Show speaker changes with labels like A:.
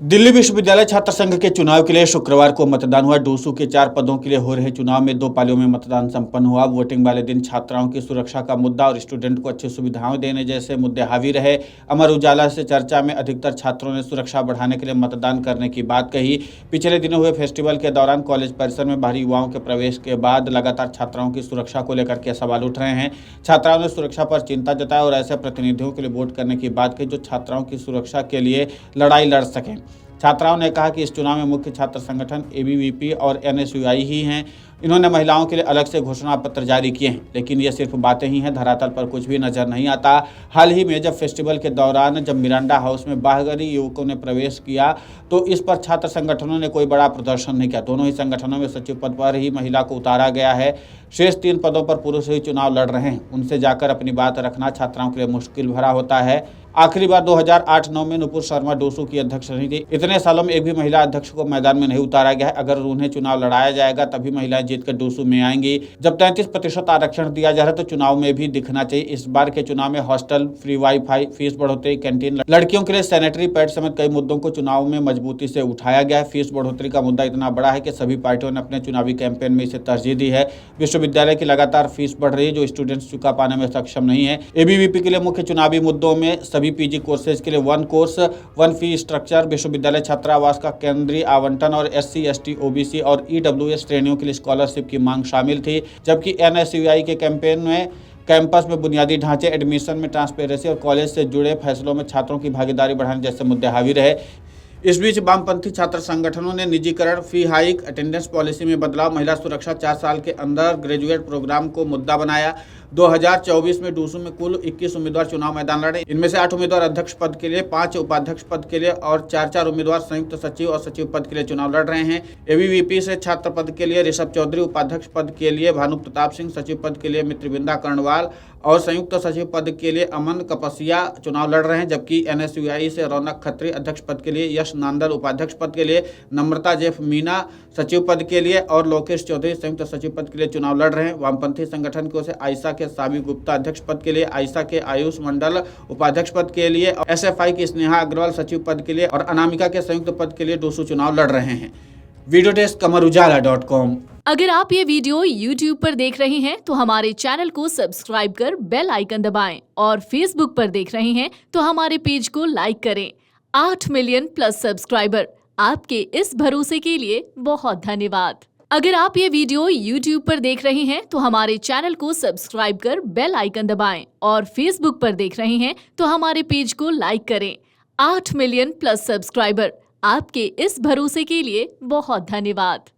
A: दिल्ली विश्वविद्यालय छात्र संघ के चुनाव के लिए शुक्रवार को मतदान हुआ। डूसू के 4 पदों के लिए हो रहे चुनाव में 2 पालियों में मतदान संपन्न हुआ। वोटिंग वाले दिन छात्राओं की सुरक्षा का मुद्दा और स्टूडेंट को अच्छी सुविधाएं देने जैसे मुद्दे हावी रहे। अमर उजाला से चर्चा में अधिकतर छात्रों ने सुरक्षा बढ़ाने के लिए मतदान करने की बात कही। पिछले दिनों हुए फेस्टिवल के दौरान कॉलेज परिसर में बाहरी युवाओं के प्रवेश के बाद लगातार छात्राओं की सुरक्षा को लेकर के सवाल उठ रहे हैं। छात्राओं ने सुरक्षा पर चिंता जताई और ऐसे प्रतिनिधियों के लिए वोट करने की बात कही जो छात्राओं की सुरक्षा के लिए लड़ाई लड़ सकें। छात्राओं ने कहा कि इस चुनाव में मुख्य छात्र संगठन एबीवीपी और एनएसयूआई ही हैं। इन्होंने महिलाओं के लिए अलग से घोषणा पत्र जारी किए हैं, लेकिन ये सिर्फ बातें ही हैं, धरातल पर कुछ भी नजर नहीं आता। हाल ही में जब फेस्टिवल के दौरान जब मिरांडा हाउस में बाहरी युवकों ने प्रवेश किया तो इस पर छात्र संगठनों ने कोई बड़ा प्रदर्शन नहीं किया। दोनों ही संगठनों में सचिव पद पर ही महिला को उतारा गया है। शेष 3 पदों पर पुरुष ही चुनाव लड़ रहे हैं। उनसे जाकर अपनी बात रखना छात्राओं के लिए मुश्किल भरा होता है। आखिरी बार 2008-9 में नुपुर शर्मा डूसू की अध्यक्ष रही थी। इतने सालों में एक भी महिला अध्यक्ष को मैदान में नहीं उतारा गया है। अगर उन्हें चुनाव लड़ाया जाएगा तभी महिलाएं जीतकर डूसू में आएंगी। जब 33% आरक्षण दिया जा रहा है तो चुनाव में भी दिखना चाहिए। इस बार के चुनाव में हॉस्टल, फ्री वाईफाई, फीस बढ़ोतरी, कैंटीन, लड़कियों के लिए सैनिटरी पैड समेत कई मुद्दों को चुनाव में मजबूती से उठाया गया है। फीस बढ़ोतरी का मुद्दा इतना बड़ा है कि सभी पार्टियों ने अपने चुनावी कैंपेन में इसे तरजीह दी है। विश्वविद्यालय की लगातार फीस बढ़ रही है जो स्टूडेंट्स चुका पाने में सक्षम नहीं है। एबीवीपी के लिए मुख्य चुनावी मुद्दों में सभी पीजी कोर्सेज के लिए 1 कोर्स 1 फी स्ट्रक्चर, विश्वविद्यालय छात्रावास का केंद्रीय आवंटन और SC, ST, OBC और EWS श्रेणियों के लिए स्कॉलरशिप की मांग शामिल थी। जबकि एनएसयूआई के कैंपेन में कैंपस में बुनियादी ढांचे, एडमिशन में ट्रांसपेरेंसी और कॉलेज से जुड़े फैसलों में छात्रों की भागीदारी बढ़ाने जैसे मुद्दे हावी रहे। इस बीच वामपंथी छात्र संगठनों ने निजीकरण, फी हाइक, अटेंडेंस पॉलिसी में बदलाव, महिला सुरक्षा, 4 साल के अंदर ग्रेजुएट प्रोग्राम को मुद्दा बनाया। 2024 में डूसू में कुल 21 उम्मीदवार चुनाव मैदान लड़े। इनमें से 8 उम्मीदवार अध्यक्ष पद के लिए, 5 उपाध्यक्ष पद के लिए और 4 उम्मीदवार संयुक्त सचिव और सचिव पद के लिए चुनाव लड़ रहे हैं। एबीवीपी से छात्र पद के लिए ऋषभ चौधरी, उपाध्यक्ष पद के लिए भानु प्रताप सिंह, सचिव पद के लिए मित्रविंदा कर्णवाल और संयुक्त सचिव पद के लिए अमन कपसिया चुनाव लड़ रहे हैं। जबकि एनएसयूआई से रौनक खत्री अध्यक्ष पद के लिए, यश नांदल उपाध्यक्ष पद के लिए, नम्रता जेफ मीना सचिव पद के लिए और लोकेश चौधरी संयुक्त सचिव पद के लिए चुनाव लड़ रहे हैं। वामपंथी संगठन की ओर से आयशा के साबी गुप्ता अध्यक्ष पद के लिए, आयशा के आयुष मंडल उपाध्यक्ष पद के लिए, SFI की स्नेहा अग्रवाल सचिव पद के लिए और अनामिका के संयुक्त पद के लिए डूसू चुनाव लड़ रहे हैं। Video desk amarujala.com।
B: अगर आप ये वीडियो YouTube पर देख रहे हैं तो हमारे चैनल को सब्सक्राइब कर बेल आइकन दबाएं और Facebook पर देख रहे हैं तो हमारे पेज को लाइक करें। 8 मिलियन प्लस सब्सक्राइबर, आपके इस भरोसे के लिए बहुत धन्यवाद। अगर आप ये वीडियो YouTube पर देख रहे हैं तो हमारे चैनल को सब्सक्राइब कर बेल आइकन दबाएं और Facebook पर देख रहे हैं तो हमारे पेज को लाइक करें। 8 मिलियन प्लस सब्सक्राइबर, आपके इस भरोसे के लिए बहुत धन्यवाद।